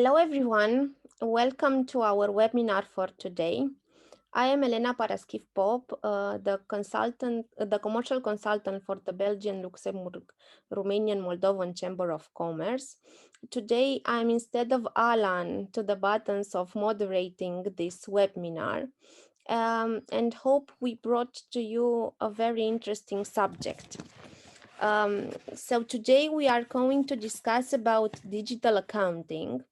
Hello everyone, welcome to our webinar for today. I am Elena Paraschif-Pop, the commercial consultant for the Belgian, Luxembourg, Romanian, Moldovan Chamber of Commerce. Today I'm instead of Alan to the buttons of moderating this webinar and hope we brought to you a very interesting subject. So today we are going to discuss about digital accounting,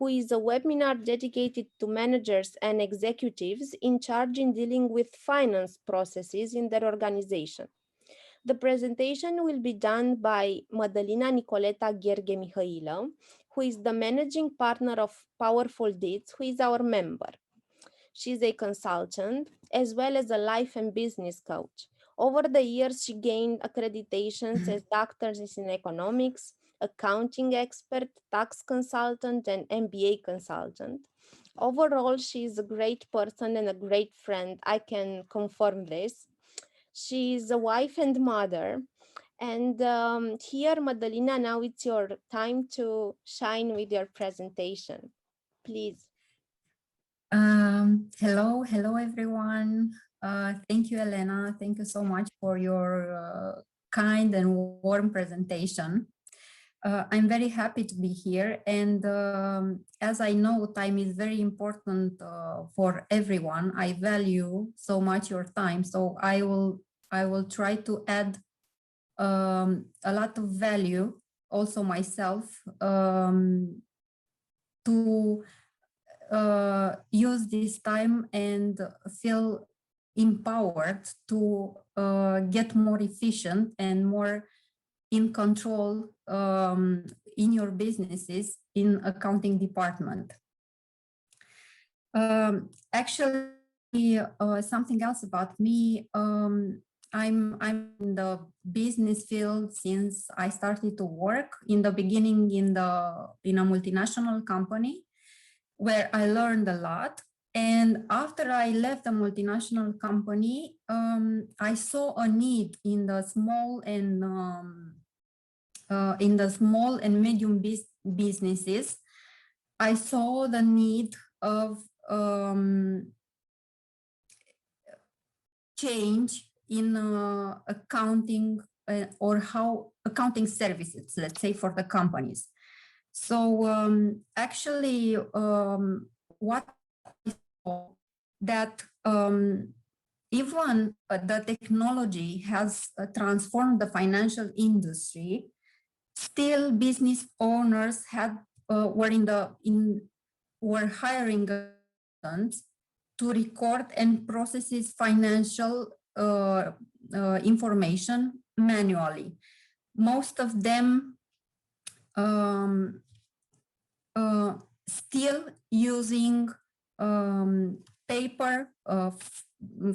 who is a webinar dedicated to managers and executives in charge in dealing with finance processes in their organization. The presentation will be done by Madalina Nicoleta Gherghe Mihaila, who is the managing partner of Powerfull Deeds, who is our member. She's a consultant as well as a life and business coach. Over the years, she gained accreditations as doctors in economics, accounting expert, tax consultant, and MBA consultant. Overall, she is a great person and a great friend. I can confirm this. She is a wife and mother. And here, Madalina, now it's your time to shine with your presentation. Please. Hello everyone. Thank you, Elena. Thank you so much for your kind and warm presentation. I'm very happy to be here, and as I know time is very important for everyone, I value so much your time, so I will try to add a lot of value also myself to use this time and feel empowered to get more efficient and more in control in your businesses in accounting department. Actually, something else about me. I'm in the business field since I started to work. In the beginning in a multinational company, where I learned a lot. And after I left the multinational company, I saw a need in the small and medium businesses. I saw the need of change in accounting or how accounting services, let's say, for the companies. So actually, what I saw that even the technology has transformed the financial industry, still business owners were hiring accountants to record and process financial information manually. Most of them still using paper,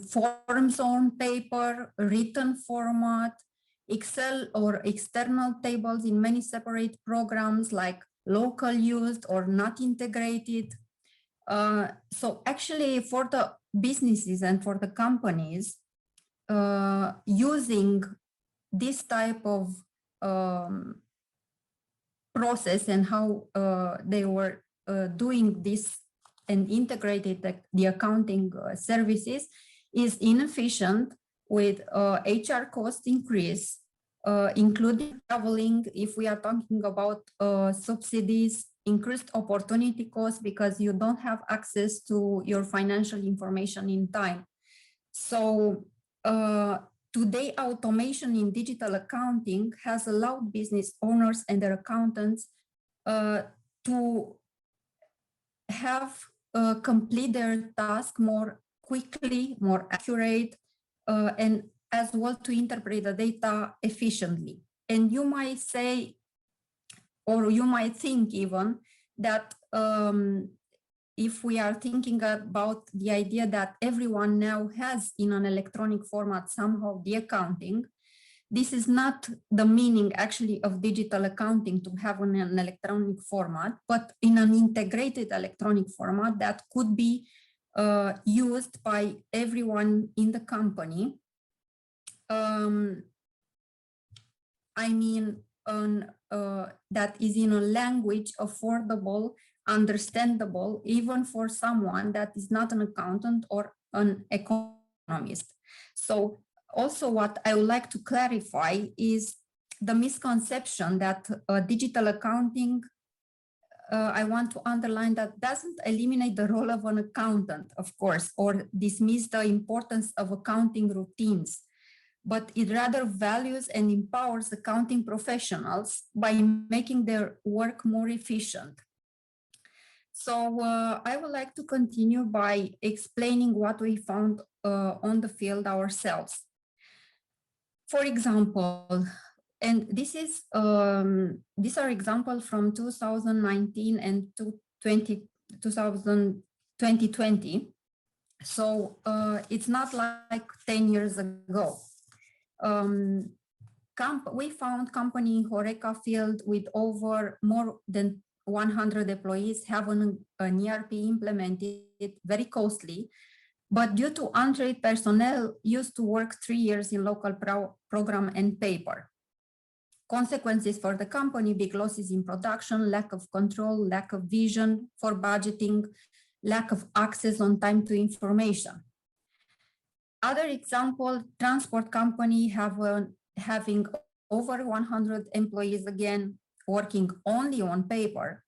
forms on paper, written format, Excel or external tables in many separate programs like local used or not integrated. So actually for the businesses and for the companies, using this type of process and how they were doing this and integrated the accounting services is inefficient, with HR cost increase, including traveling. If we are talking about subsidies, increased opportunity cost because you don't have access to your financial information in time. So today, automation in digital accounting has allowed business owners and their accountants to have complete their task more quickly, more accurate, and as well to interpret the data efficiently. And you might say, or you might think even, that if we are thinking about the idea that everyone now has in an electronic format somehow the accounting, this is not the meaning actually of digital accounting, to have an electronic format, but in an integrated electronic format that could be used by everyone in the company. I mean, that is in a language affordable, understandable even for someone that is not an accountant or an economist. So also what I would like to clarify is the misconception that digital accounting, I want to underline that doesn't eliminate the role of an accountant, of course, or dismiss the importance of accounting routines, but it rather values and empowers accounting professionals by making their work more efficient. So I would like to continue by explaining what we found on the field ourselves. For example, and these are examples from 2019 and 2020. So it's not like 10 years ago. We found company in Horeca field with more than 100 employees have an ERP implemented, very costly, but due to untrained personnel used to work 3 years in local program and paper. Consequences for the company: big losses in production, lack of control, lack of vision for budgeting, lack of access on time to information. Other example, transport company having over 100 employees, again, working only on paper,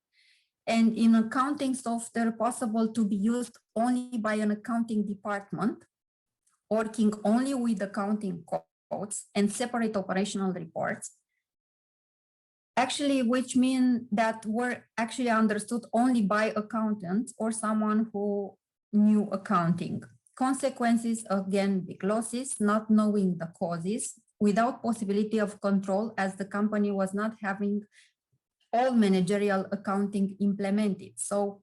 and in accounting software possible to be used only by an accounting department, working only with accounting codes and separate operational reports, actually, which mean that were actually understood only by accountants or someone who knew accounting. Consequences, again, big losses, not knowing the causes, without possibility of control, as the company was not having all managerial accounting implemented. So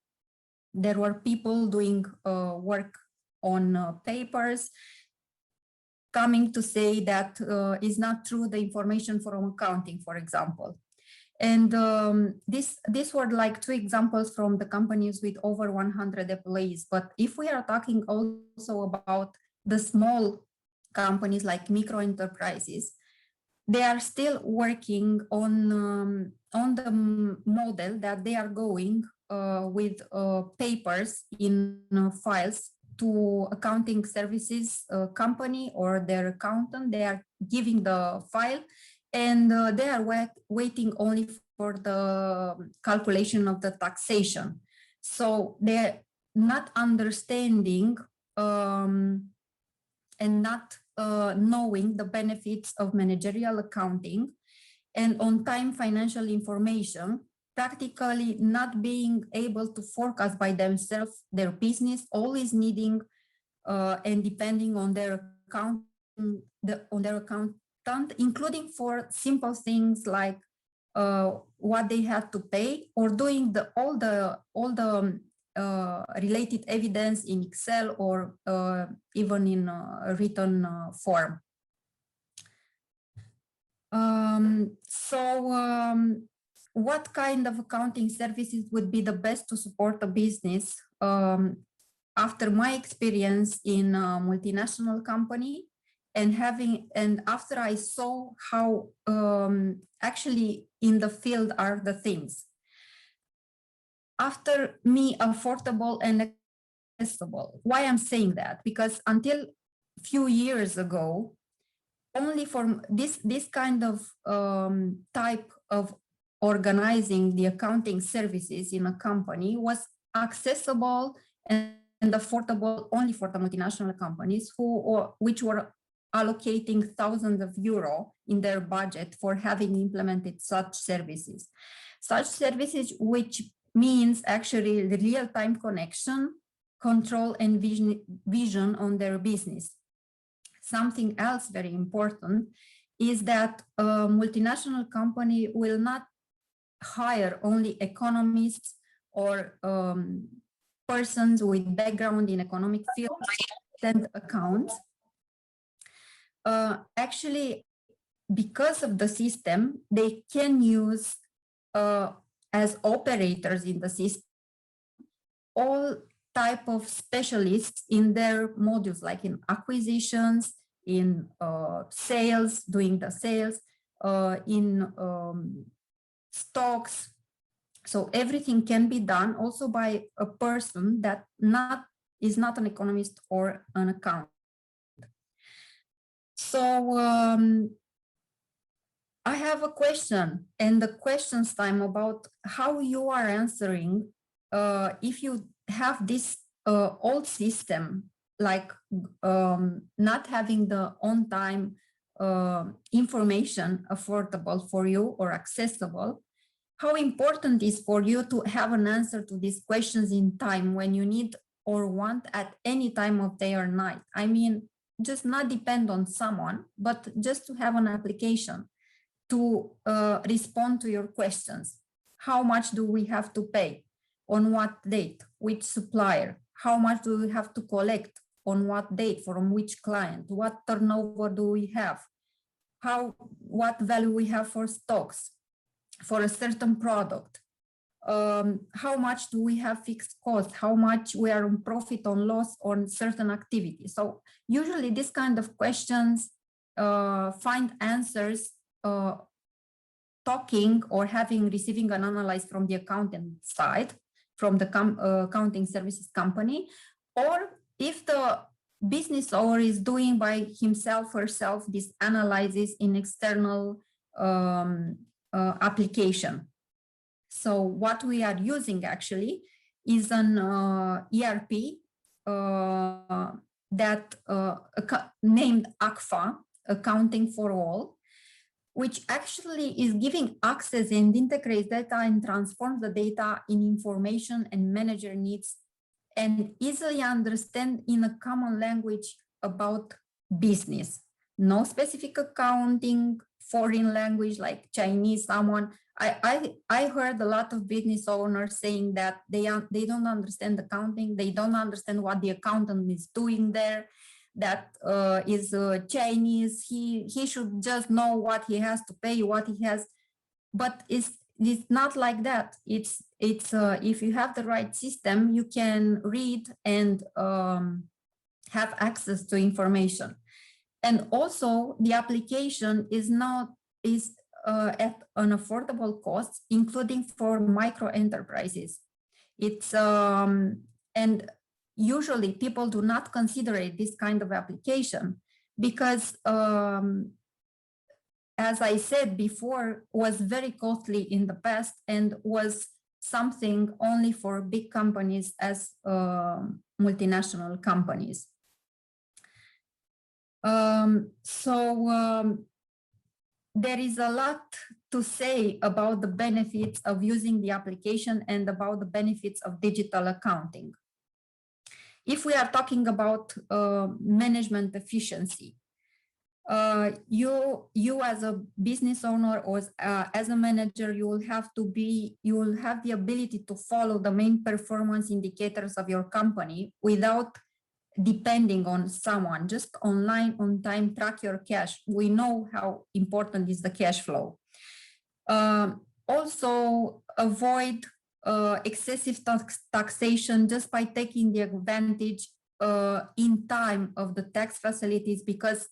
there were people doing work on papers, coming to say that is not true, the information from accounting, for example. And these were like 2 examples from the companies with over 100 employees. But if we are talking also about the small companies like micro enterprises, they are still working on the model that they are going with papers in files to accounting services company or their accountant. They are giving the file and they are waiting only for the calculation of the taxation. So they're not understanding and not knowing the benefits of managerial accounting and on-time financial information, practically not being able to forecast by themselves their business, always needing and depending on their accountant, including for simple things like what they have to pay, or doing all the related evidence in Excel or even in a written form. What kind of accounting services would be the best to support a business? After my experience in a multinational company, and after I saw how actually in the field are the things. After me, affordable and accessible. Why I'm saying that? Because until a few years ago, only for this kind of type of organizing the accounting services in a company was accessible and affordable only for the multinational companies which were allocating thousands of euro in their budget for having implemented such services. Such services, which means actually the real-time connection, control, and vision on their business. Something else very important is that a multinational company will not hire only economists or persons with background in economic fields and accounts. Actually, because of the system, they can use as operators in the system all type of specialists in their modules, like in acquisitions, in sales, doing the sales, in stocks. So everything can be done also by a person that is not an economist or an accountant. So I have a question, and the questions time about how you are answering if you have this old system, like not having the on-time information affordable for you or accessible. How important is for you to have an answer to these questions in time when you need or want at any time of day or night? I mean, just not depend on someone, but just to have an application to respond to your questions. How much do we have to pay? On what date? Which supplier? How much do we have to collect? On what date? From which client? What turnover do we have? What value we have for stocks for a certain product? How much do we have fixed costs? How much we are on profit or loss on certain activities? So usually this kind of questions find answers talking or receiving an analysis from the accountant side, from the accounting services company, or if the business owner is doing by himself or herself this analysis in external application. So what we are using actually is an ERP that named ACFA, Accounting for All, which actually is giving access and integrates data and transforms the data in information and manager needs and easily understand in a common language about business. No specific accounting, foreign language like Chinese, someone. I heard a lot of business owners saying that they don't understand accounting, they don't understand what the accountant is doing there. That is Chinese, he should just know what he has to pay, what he has, but it's not like that. It's if you have the right system, you can read and have access to information. And also the application is at an affordable cost, including for micro enterprises. It's and usually people do not consider this kind of application because as I said before, was very costly in the past and was something only for big companies as multinational companies. There is a lot to say about the benefits of using the application and about the benefits of digital accounting. If we are talking about management efficiency, you as a business owner or as a manager, you will have the ability to follow the main performance indicators of your company without depending on someone. Just online, on time, track your cash. We know how important is the cash flow. Also avoid excessive taxation just by taking the advantage in time of the tax facilities, because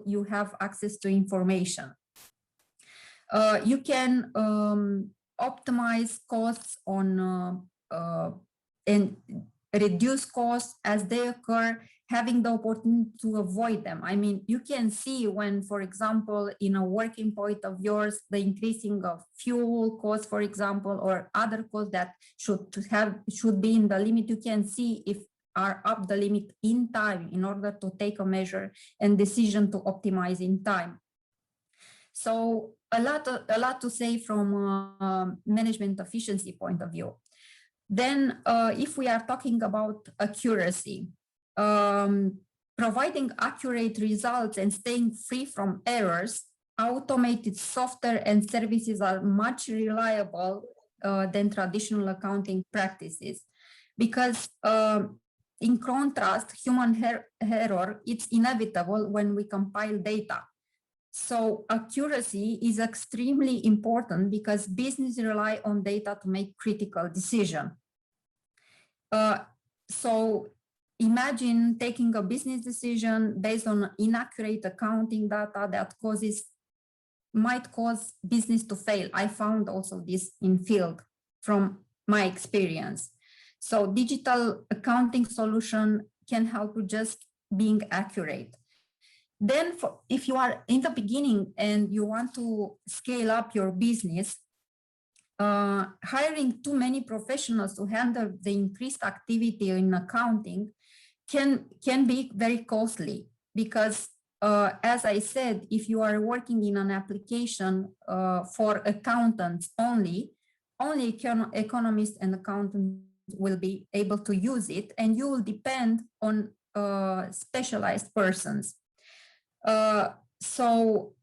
you have access to information. You can optimize costs on and reduce costs as they occur, having the opportunity to avoid them. I mean, you can see when, for example, in a working point of yours, the increasing of fuel costs, for example, or other costs that should be in the limit, you can see if are up the limit in time in order to take a measure and decision to optimize in time. So a lot to say from management efficiency point of view. Then if we are talking about accuracy, providing accurate results and staying free from errors, automated software and services are much reliable than traditional accounting practices, because in contrast, human error, it's inevitable when we compile data. So accuracy is extremely important because businesses rely on data to make critical decisions. So imagine taking a business decision based on inaccurate accounting data that might cause business to fail. I found also this in field. from my experience. So digital accounting solution can help you just being accurate. Then if you are in the beginning and you want to scale up your business, hiring too many professionals to handle the increased activity in accounting can be very costly, because as I said, if you are working in an application for accountants only economists and accountants will be able to use it, and you will depend on specialized persons. So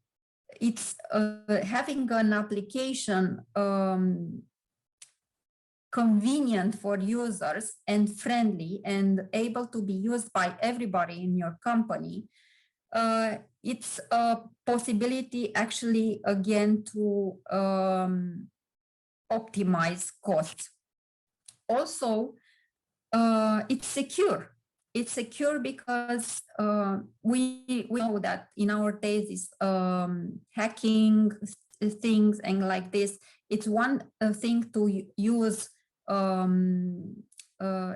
it's having an application convenient for users and friendly and able to be used by everybody in your company. It's a possibility actually again to optimize costs. Also, it's secure. It's secure because we know that in our days is hacking things and like this. It's one thing to use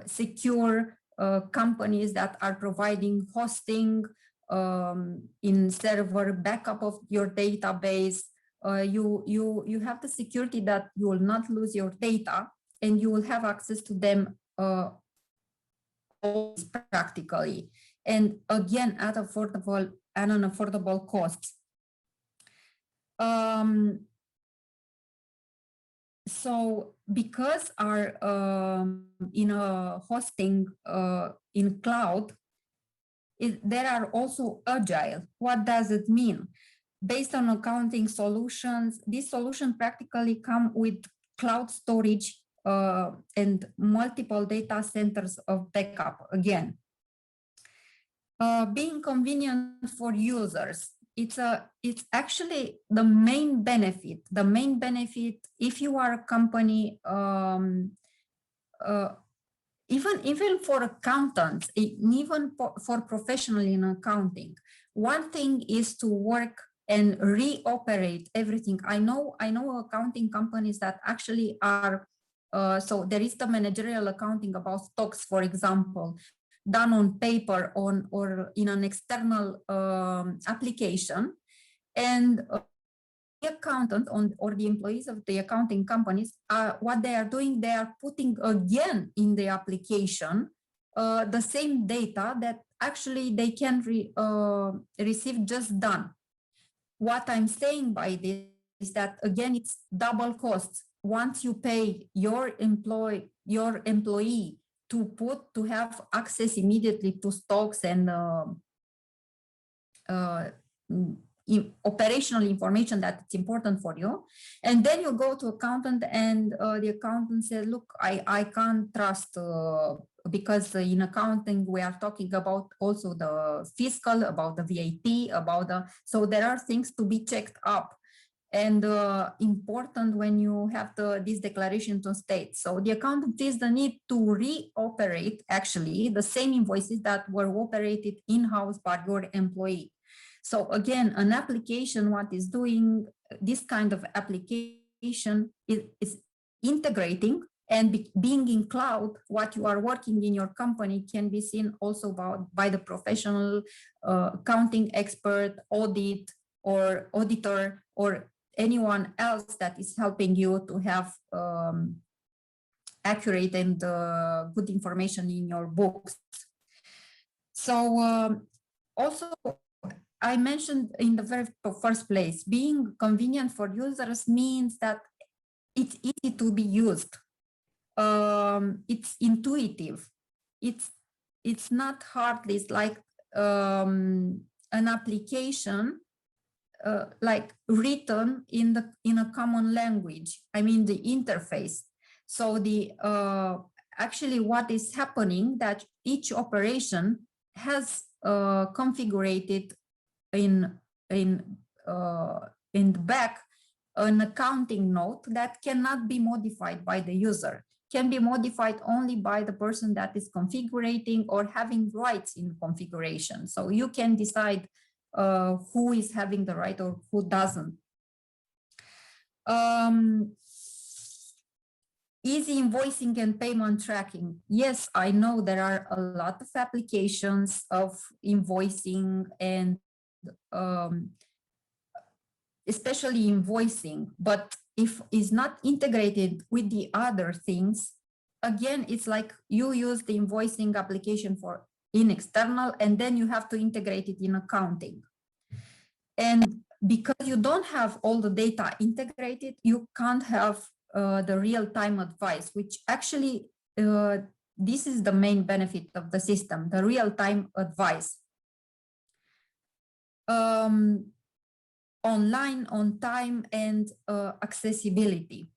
secure companies that are providing hosting in server backup of your database. You have the security that you will not lose your data and you will have access to them practically, and again at an affordable cost. So because our in a hosting in cloud, there are also agile. What does it mean? Based on accounting solutions, these solutions practically come with cloud storage and multiple data centers of backup again. Being convenient for users, it's actually the main benefit. The main benefit if you are a company, even for accountants, even for professional in accounting, one thing is to work and reoperate everything. I know accounting companies that actually are, so there is the managerial accounting about stocks, for example, done on paper or in an external application, and the accountant or the employees of the accounting companies, what they are doing, they are putting again in the application the same data that actually they can receive just done. What I'm saying by this is that again, it's double costs. Once you pay your employee to have access immediately to stocks and operational information that's important for you, and then you go to accountant and the accountant says, look, I can't trust because in accounting we are talking about also the fiscal, about the VAT, so there are things to be checked up and important when you have this declaration to state. So the accountant is the need to reoperate actually the same invoices that were operated in-house by your employee. So again, an application, what is doing this kind of application is integrating, and being in cloud, what you are working in your company can be seen also by the professional accounting expert, audit or auditor, or anyone else that is helping you to have accurate and good information in your books. So also, I mentioned in the very first place, being convenient for users means that it's easy to be used. It's intuitive. It's not hard. It's like an application like written in a common language. I mean the interface. So the actually what is happening that each operation has configured in the back an accounting note that cannot be modified by the user, can be modified only by the person that is configuring or having rights in configuration. So you can decide who is having the right or who doesn't. Easy invoicing and payment tracking. Yes, I know there are a lot of applications of invoicing and especially invoicing, but if it's not integrated with the other things, again, it's like you use the invoicing application for in external, and then you have to integrate it in accounting. And because you don't have all the data integrated, you can't have the real-time advice, which actually, this is the main benefit of the system, the real-time advice. Online, on time, and accessibility.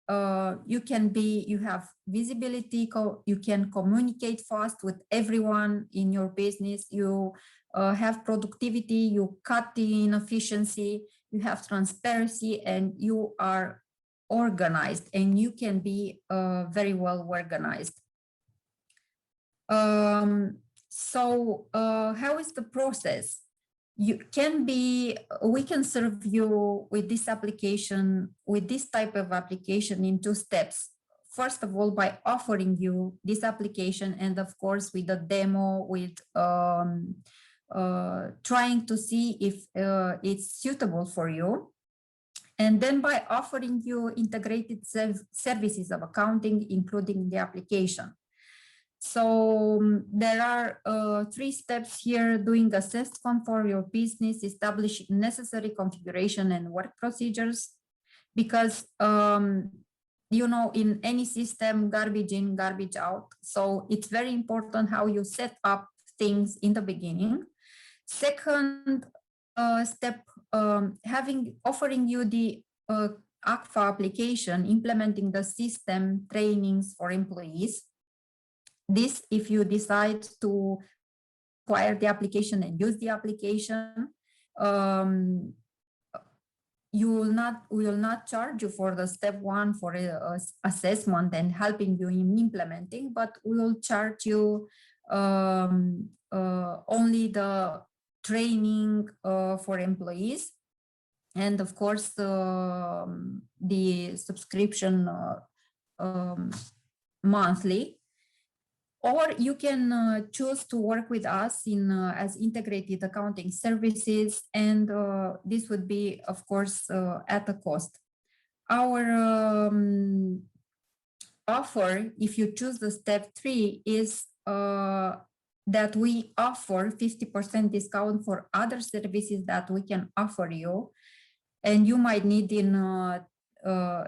You have visibility, you can communicate fast with everyone in your business, you have productivity, you cut the inefficiency, you have transparency, and you are organized, and you can be very well organized. So how is the process? We can serve you with this application, with this type of application in 2 steps. First of all, by offering you this application, and of course with a demo, with trying to see if it's suitable for you. And then by offering you integrated services of accounting, including the application. So there are 3 steps here: doing assessment for your business, establishing necessary configuration and work procedures, because you know, in any system, garbage in, garbage out. So it's very important how you set up things in the beginning. Second step, offering you the ACFA application, implementing the system trainings for employees. This, if you decide to acquire the application and use the application, we will not charge you for the step 1 for assessment and helping you in implementing, but we will charge you only the training for employees, and of course the subscription monthly. Or you can choose to work with us in as integrated accounting services, and this would be, of course, at a cost. Our offer, if you choose the step 3, is that we offer 50% discount for other services that we can offer you, and you might need in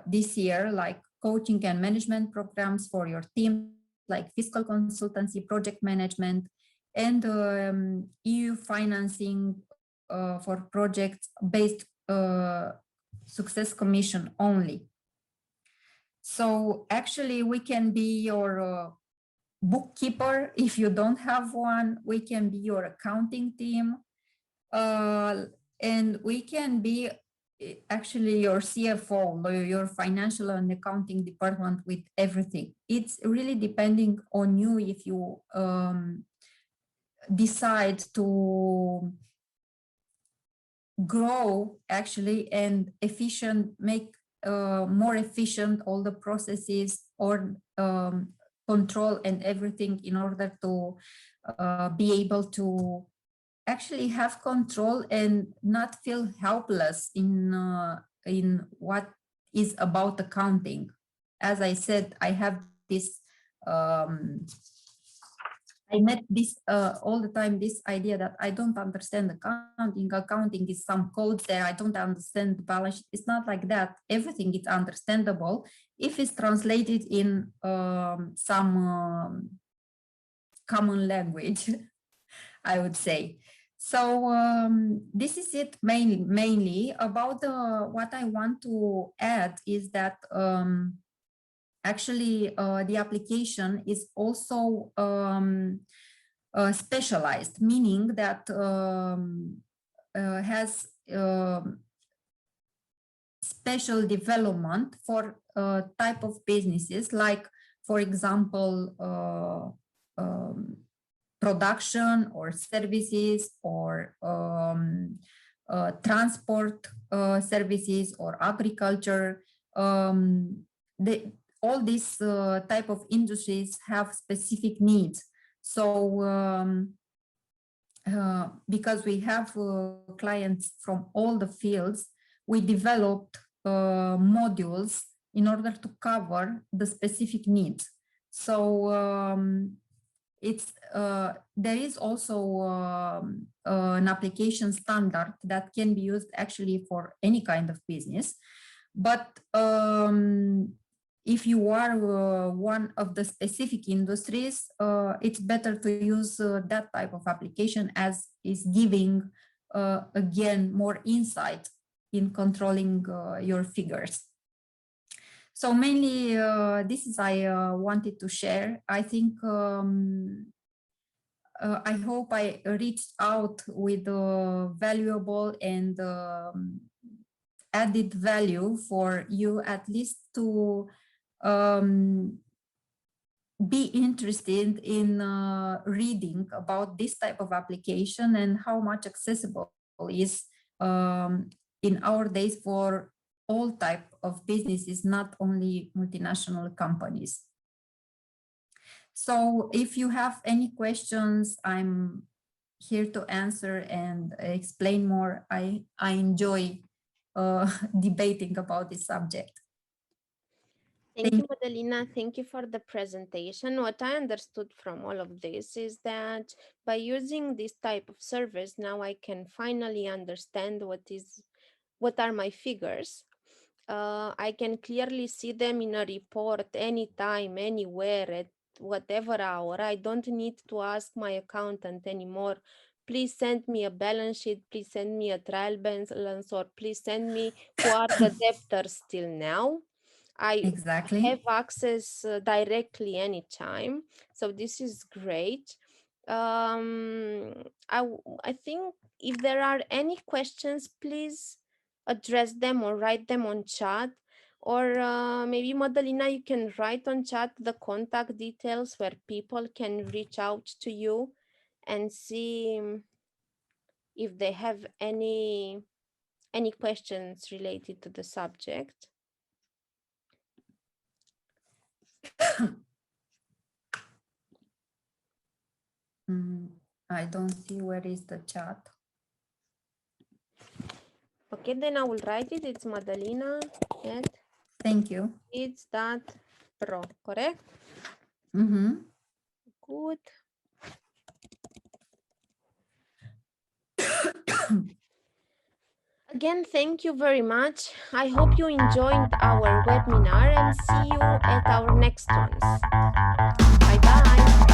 this year, like coaching and management programs for your team, like fiscal consultancy, project management, and EU financing for projects based success commission only. So actually we can be your bookkeeper if you don't have one, we can be your accounting team, and we can be actually your CFO, your financial and accounting department, with everything. It's really depending on you if you decide to grow actually and make more efficient all the processes, or control and everything, in order to be able to actually have control and not feel helpless in what is about accounting. As I said, I have this, I met this all the time, this idea that I don't understand accounting. Accounting is some codes there. I don't understand the balance sheet. It's not like that. Everything is understandable if it's translated in some common language, I would say. So this is it mainly about what I want to add is that actually the application is also specialized, meaning that has special development for type of businesses, like, for example, production or services, or transport services, or agriculture. all these type of industries have specific needs. So because we have clients from all the fields, we developed modules in order to cover the specific needs. So there is also an application standard that can be used actually for any kind of business. But if you are one of the specific industries, it's better to use that type of application, as is giving, again, more insight in controlling your figures. So mainly this is I wanted to share. I think I hope I reached out with valuable and added value for you, at least to be interested in reading about this type of application and how much accessible is in our days for all type of businesses, not only multinational companies. So if you have any questions, I'm here to answer and explain more. I enjoy debating about this subject. Thank you, Madalina. Thank you for the presentation. What I understood from all of this is that by using this type of service, now I can finally understand what are my figures. I can clearly see them in a report anytime, anywhere, at whatever hour. I don't need to ask my accountant anymore. Please send me a balance sheet, please send me a trial balance, or please send me who are the debtors till now. I have access directly anytime. So this is great. I think if there are any questions, please address them or write them on chat. Or maybe Madalina, you can write on chat the contact details where people can reach out to you and see if they have any questions related to the subject. I don't see where is the chat. Okay, then I will write it. It's Madalina at Thank you. It's that pro, correct? Good. Again, thank you very much. I hope you enjoyed our webinar and see you at our next ones. Bye-bye.